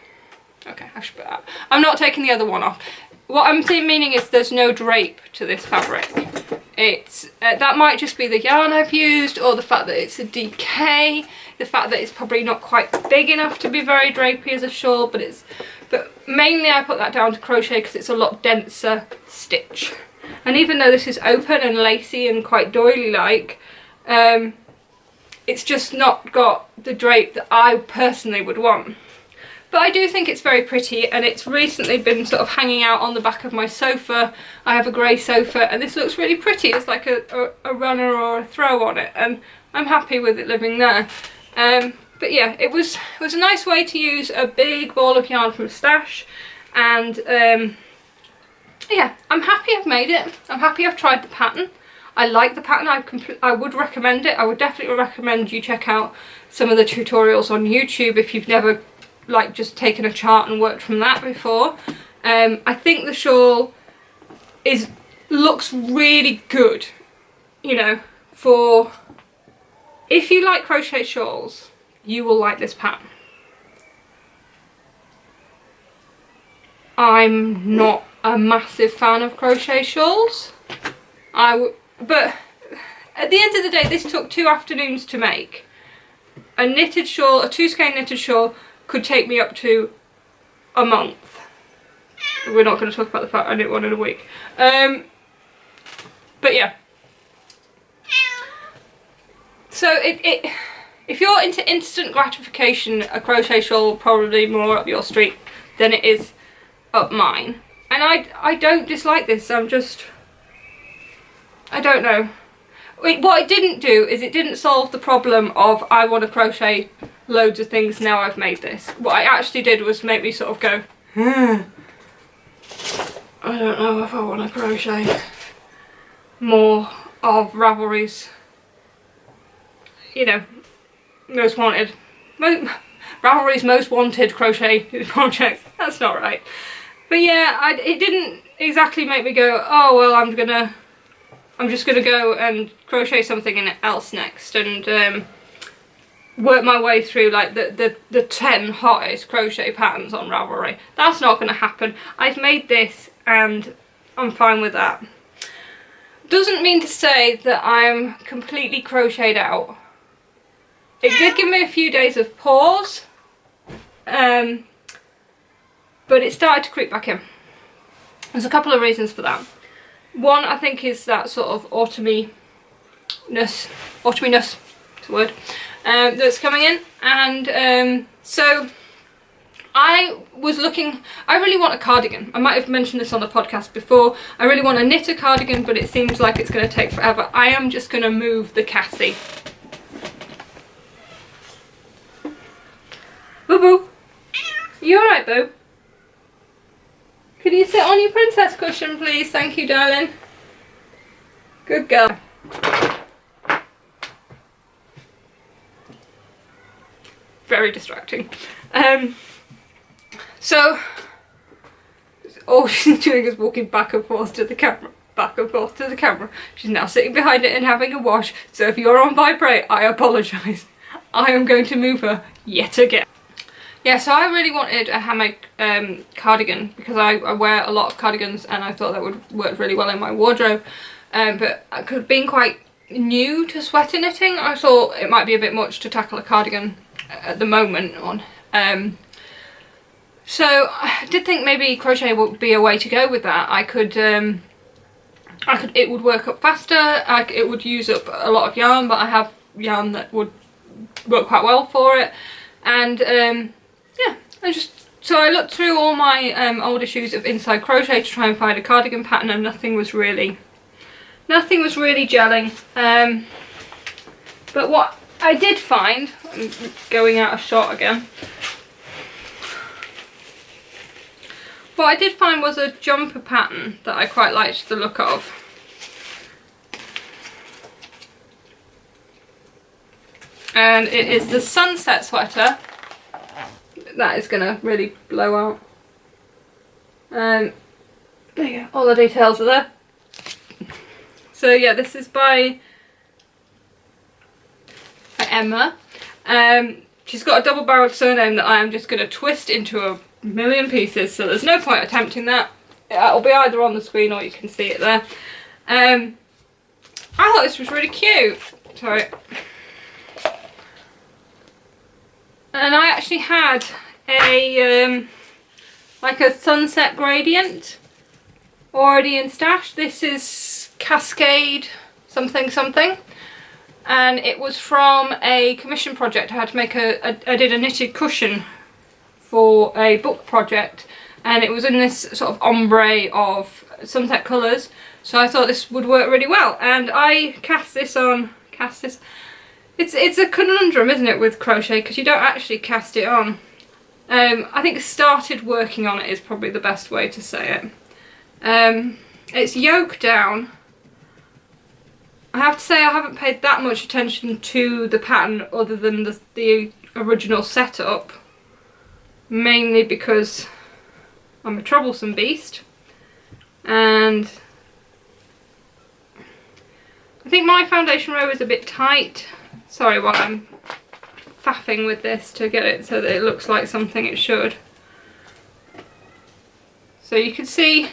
Okay, I should put that. I'm not taking the other one off. What I'm meaning is there's no drape to this fabric. It's that might just be the yarn I've used, or the fact that it's a DK, the fact that it's probably not quite big enough to be very drapey as a shawl, but mainly I put that down to crochet because it's a lot denser stitch. And even though this is open and lacy and quite doily like, it's just not got the drape that I personally would want. But I do think it's very pretty, and it's recently been sort of hanging out on the back of my sofa. I have a grey sofa, and this looks really pretty. It's like a runner or a throw on it, and I'm happy with it living there. But yeah, it was a nice way to use a big ball of yarn from stash, and yeah, I'm happy I've made it. I'm happy I've tried the pattern. I like the pattern. I would recommend it. I would definitely recommend you check out some of the tutorials on YouTube if you've never like just taken a chart and worked from that before. I think the shawl looks really good, you know, for if you like crochet shawls, you will like this pattern. I'm not a massive fan of crochet shawls, but at the end of the day, this took 2 afternoons to make. A knitted shawl, a 2-skein knitted shawl, could take me up to a month. We're not going to talk about the fact I knit one in a week. But yeah. So if you're into instant gratification, a crochet shawl probably more up your street than it is up mine. And I don't dislike this. I don't know. What it didn't do is it didn't solve the problem of I want to crochet loads of things now I've made this. What I actually did was make me sort of go, I don't know if I want to crochet more of Ravelry's, you know, Ravelry's most wanted crochet project. That's not right. But yeah, it didn't exactly make me go, oh well, I'm just gonna go and crochet something else next and work my way through like the 10 hottest crochet patterns on Ravelry. That's not gonna happen. I've made this and I'm fine with that. Doesn't mean to say that I'm completely crocheted out. It did give me a few days of pause, but it started to creep back in. There's a couple of reasons for that. One, I think, is that sort of autumniness, it's a word, that's coming in. And so I was looking, I really want a cardigan. I might have mentioned this on the podcast before. I really want to knit a cardigan, but it seems like it's going to take forever. I am just going to move the Cassie. Boo boo. You alright, boo? Could you sit on your princess cushion, please? Thank you, darling. Good girl. Very distracting. So, all she's doing is walking back and forth to the camera. Back and forth to the camera. She's now sitting behind it and having a wash. So if you're on vibrate, I apologise. I am going to move her yet again. Yeah, so I really wanted a hammock cardigan because I wear a lot of cardigans and I thought that would work really well in my wardrobe. But being quite new to sweater knitting, I thought it might be a bit much to tackle a cardigan at the moment on. So I did think maybe crochet would be a way to go with that. It would work up faster, it would use up a lot of yarn, but I have yarn that would work quite well for it. And yeah, so I looked through all my old issues of Inside Crochet to try and find a cardigan pattern, and nothing was really gelling. But what I did find, I'm going out of shot again. What I did find was a jumper pattern that I quite liked the look of. And it is the sunset sweater. That is going to really blow out. There you go, all the details are there. So yeah, this is by Emma. She's got a double-barreled surname that I am just going to twist into a million pieces, so there's no point attempting that. It'll be either on the screen or you can see it there. I thought this was really cute. Sorry. And I actually had a like a sunset gradient already in stash. This is Cascade something something. and it was from a commission project. I had to make I did a knitted cushion for a book project, and it was in this sort of ombre of sunset colours, so I thought this would work really well. And I cast this. It's a conundrum, isn't it, with crochet, because you don't actually cast it on. I think started working on it is probably the best way to say it. It's yoke down. I have to say I haven't paid that much attention to the pattern other than the original setup, mainly because I'm a troublesome beast, and I think my foundation row is a bit tight. Sorry while I'm faffing with this to get it so that it looks like something it should. So you can see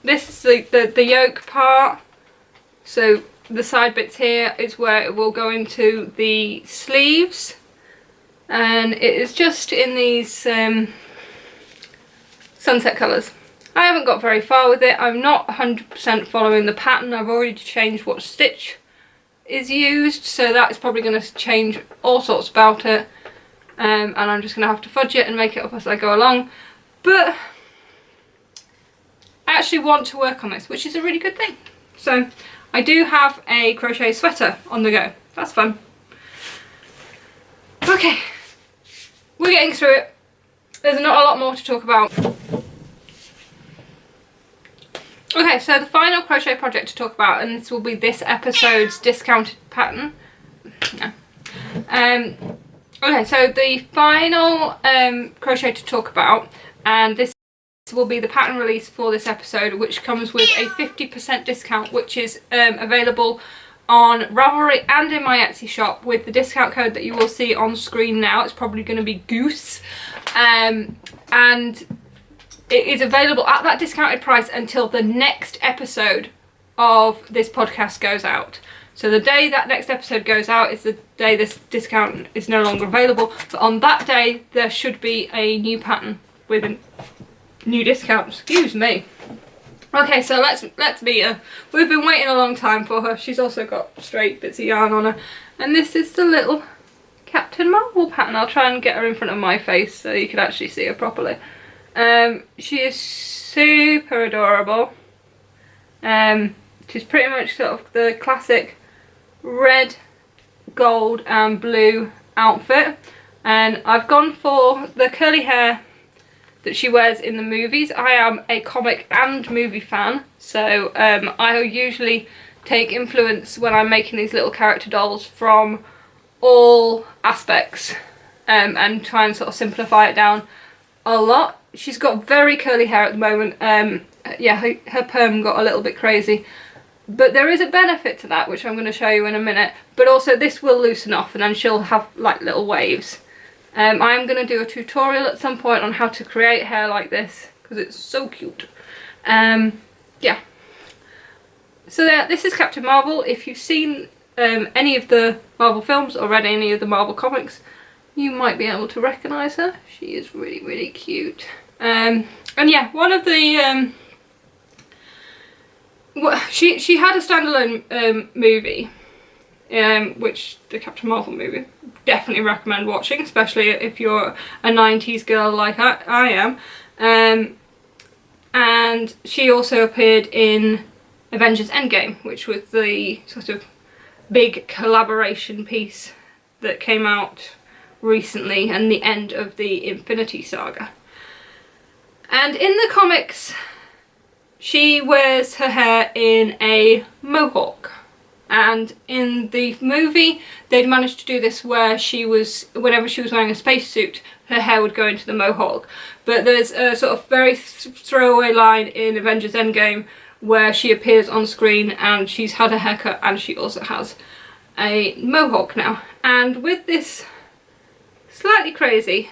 this is the yoke part, so the side bits here is where it will go into the sleeves, and it is just in these sunset colours. I haven't got very far with it. I'm not 100% following the pattern. I've already changed what stitch is used, so that is probably going to change all sorts about it, and I'm just going to have to fudge it and make it up as I go along. But I actually want to work on this, which is a really good thing. So I do have a crochet sweater on the go. That's fun. Okay, we're getting through it. There's not a lot more to talk about. Okay, so the final crochet project to talk about, and this will be this episode's discounted pattern. No. Okay, so the final crochet to talk about, and this will be the pattern release for this episode, which comes with a 50% discount, which is available on Ravelry and in my Etsy shop with the discount code that you will see on screen now. It's probably going to be Goose, and it is available at that discounted price until the next episode of this podcast goes out. So the day that next episode goes out is the day this discount is no longer available, but on that day there should be a new pattern with a new discount. Excuse me. Okay, so let's meet her. We've been waiting a long time for her. She's also got straight bits of yarn on her, and this is the little Captain Marvel pattern. I'll try and get her in front of my face so you can actually see her properly. She is super adorable. She's pretty much sort of the classic red, gold and blue outfit, and I've gone for the curly hair that she wears in the movies. I am a comic and movie fan, so I usually take influence when I'm making these little character dolls from all aspects, and try and sort of simplify it down a lot. She's got very curly hair at the moment. Yeah, her perm got a little bit crazy, but there is a benefit to that, which I'm going to show you in a minute. But also this will loosen off and then she'll have like little waves. I'm going to do a tutorial at some point on how to create hair like this, because it's so cute. Yeah. So this is Captain Marvel. If you've seen any of the Marvel films or read any of the Marvel comics, you might be able to recognise her. She is really, really cute. And yeah, one of the she had a standalone movie, which the Captain Marvel movie, definitely recommend watching, especially if you're a 90s girl like I am. And she also appeared in Avengers Endgame, which was the sort of big collaboration piece that came out recently and the end of the Infinity Saga. And in the comics she wears her hair in a mohawk, and in the movie they'd managed to do this where whenever she was wearing a spacesuit, her hair would go into the mohawk. But there's a sort of very throwaway line in Avengers Endgame where she appears on screen and she's had a haircut and she also has a mohawk now. And with this slightly crazy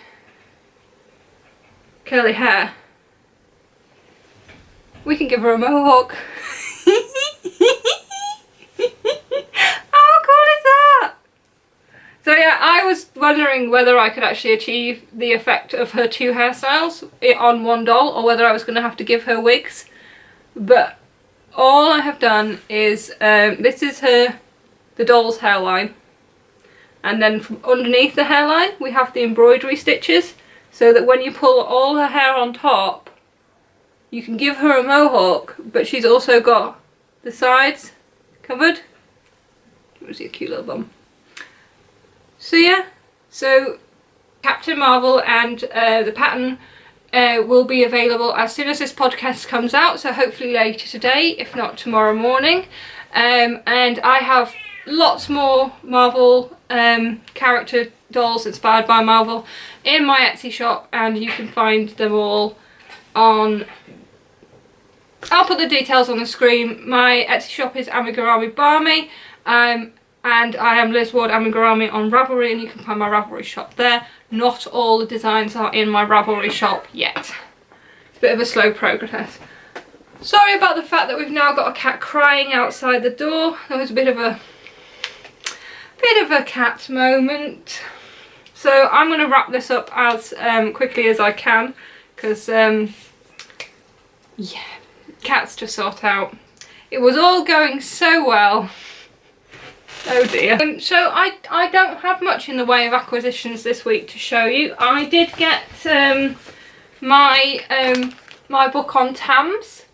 curly hair, we can give her a mohawk. How cool is that? So yeah, I was wondering whether I could actually achieve the effect of her two hairstyles on one doll, or whether I was going to have to give her wigs. But all I have done is, this is the doll's hairline, and then from underneath the hairline we have the embroidery stitches, so that when you pull all her hair on top, you can give her a mohawk, but she's also got the sides covered. You can see a cute little bum. So yeah, so Captain Marvel and the pattern will be available as soon as this podcast comes out, so hopefully later today, if not tomorrow morning. And I have lots more Marvel character dolls inspired by Marvel in my Etsy shop, and you can find them all on... I'll put the details on the screen. My Etsy shop is Amigurumi Barmy, and I am Lizwardamigurumi on Ravelry, and you can find my Ravelry shop there. Not all the designs are in my Ravelry shop yet. It's a bit of a slow progress. Sorry about the fact that we've now got a cat crying outside the door. There was a bit of a cat moment. So I'm going to wrap this up as quickly as I can, because yeah, cats to sort out. It was all going so well. Oh dear. So I don't have much in the way of acquisitions this week to show you. I did get my my book on Tams.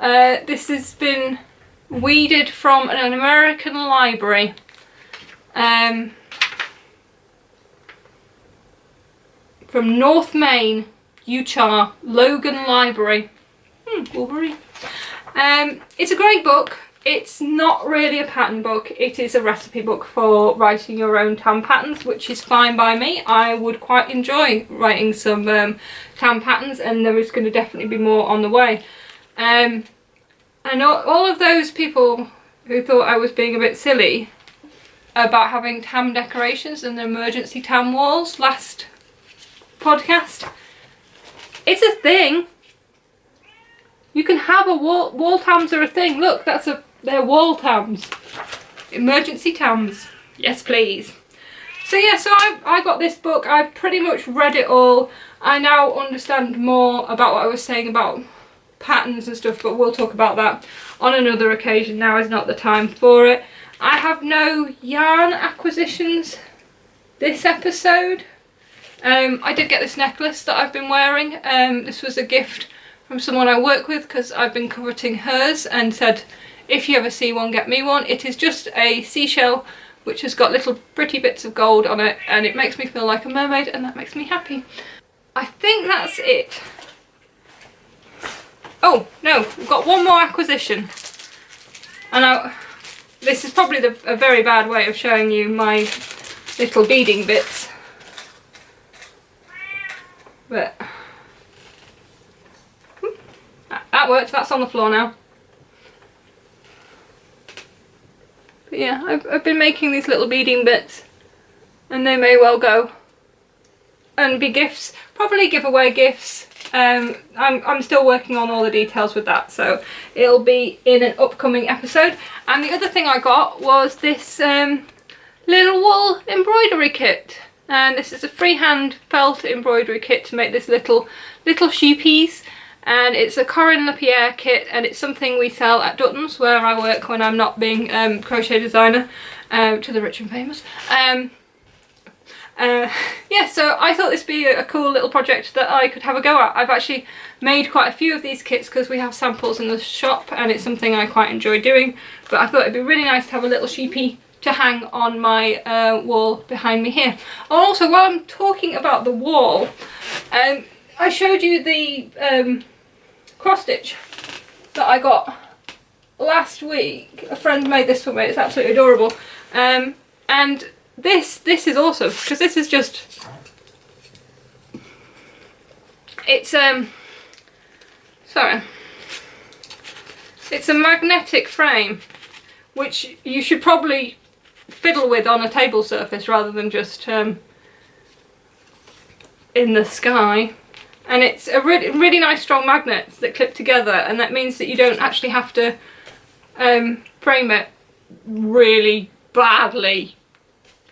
This has been weeded from an American library. From North Maine, Utah, Logan Library. Wolverine. It's a great book. It's not really a pattern book, it is a recipe book for writing your own tam patterns, which is fine by me. I would quite enjoy writing some tam patterns, and there is going to definitely be more on the way. And all of those people who thought I was being a bit silly about having tam decorations and emergency tam walls last podcast, it's a thing. You can have a wall tams are a thing. Look, they're wall tams. Emergency tams. Yes, please. So yeah, so I got this book. I've pretty much read it all. I now understand more about what I was saying about patterns and stuff, but we'll talk about that on another occasion. Now is not the time for it. I have no yarn acquisitions this episode. I did get this necklace that I've been wearing. This was a gift from someone I work with, because I've been coveting hers and said, if you ever see one, get me one. It is just a seashell which has got little pretty bits of gold on it, and it makes me feel like a mermaid, and that makes me happy. I think that's it. Oh no, we've got one more acquisition, and this is probably a very bad way of showing you my little beading bits, but that worked. That's on the floor now. But yeah, I've been making these little beading bits, and they may well go and be gifts, probably giveaway gifts. I'm still working on all the details with that, so it'll be in an upcoming episode. And the other thing I got was this little wool embroidery kit, and this is a freehand felt embroidery kit to make this little sheepies. And it's a Corinne Lapierre kit, and it's something we sell at Dutton's, where I work when I'm not being crochet designer, to the rich and famous. Yeah, so I thought this would be a cool little project that I could have a go at. I've actually made quite a few of these kits because we have samples in the shop, and it's something I quite enjoy doing. But I thought it'd be really nice to have a little sheepy to hang on my wall behind me here. Also, while I'm talking about the wall, I showed you the cross stitch that I got last week. A friend made this for me. It's absolutely adorable. And this is awesome, because this is just, it's sorry, it's a magnetic frame which you should probably fiddle with on a table surface rather than just in the sky. And it's a really nice strong magnets that clip together, and that means that you don't actually have to frame it really badly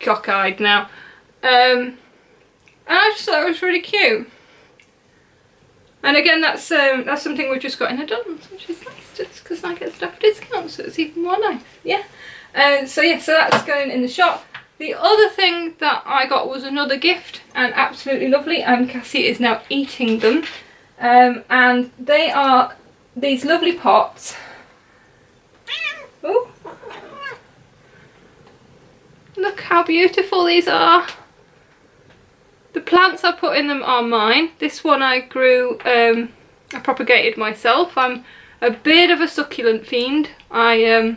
cockeyed now. And I just thought it was really cute. And again, that's something we've just got in Adams, which is nice, just because I get stuff at discount, so it's even more nice. Yeah. So yeah, so that's going in the shop. The other thing that I got was another gift, and absolutely lovely, and Cassie is now eating them. And they are these lovely pots. Oh, look how beautiful these are. The plants I put in them are mine. This one I grew, I propagated myself. I'm a bit of a succulent fiend. I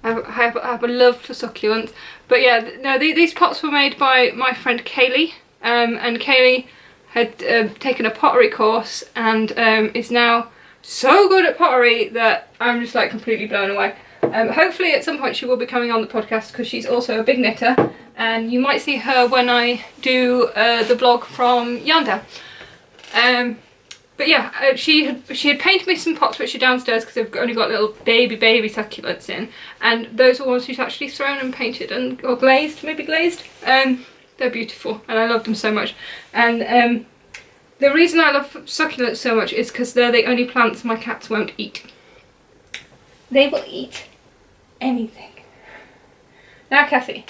have a love for succulents. But yeah, no, these pots were made by my friend Kaylee. And Kaylee had taken a pottery course and is now so good at pottery that I'm just like completely blown away. Hopefully at some point she will be coming on the podcast because she's also a big knitter, and you might see her when I do the vlog from Yonder. But yeah, she had painted me some pots which are downstairs because they've only got little baby succulents in, and those are ones she's actually thrown and painted and or glazed, maybe glazed. They're beautiful and I love them so much. And the reason I love succulents so much is because they're the only plants my cats won't eat. They will eat anything. Now Cassie,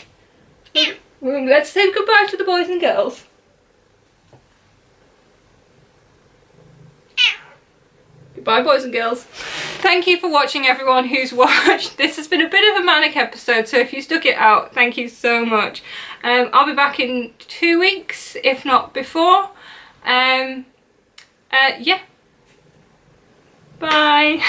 let's say goodbye to the boys and girls. Goodbye boys and girls. Thank you for watching, everyone who's watched. This has been a bit of a manic episode, so if you stuck it out, thank you so much. I'll be back in 2 weeks, if not before. Yeah. Bye.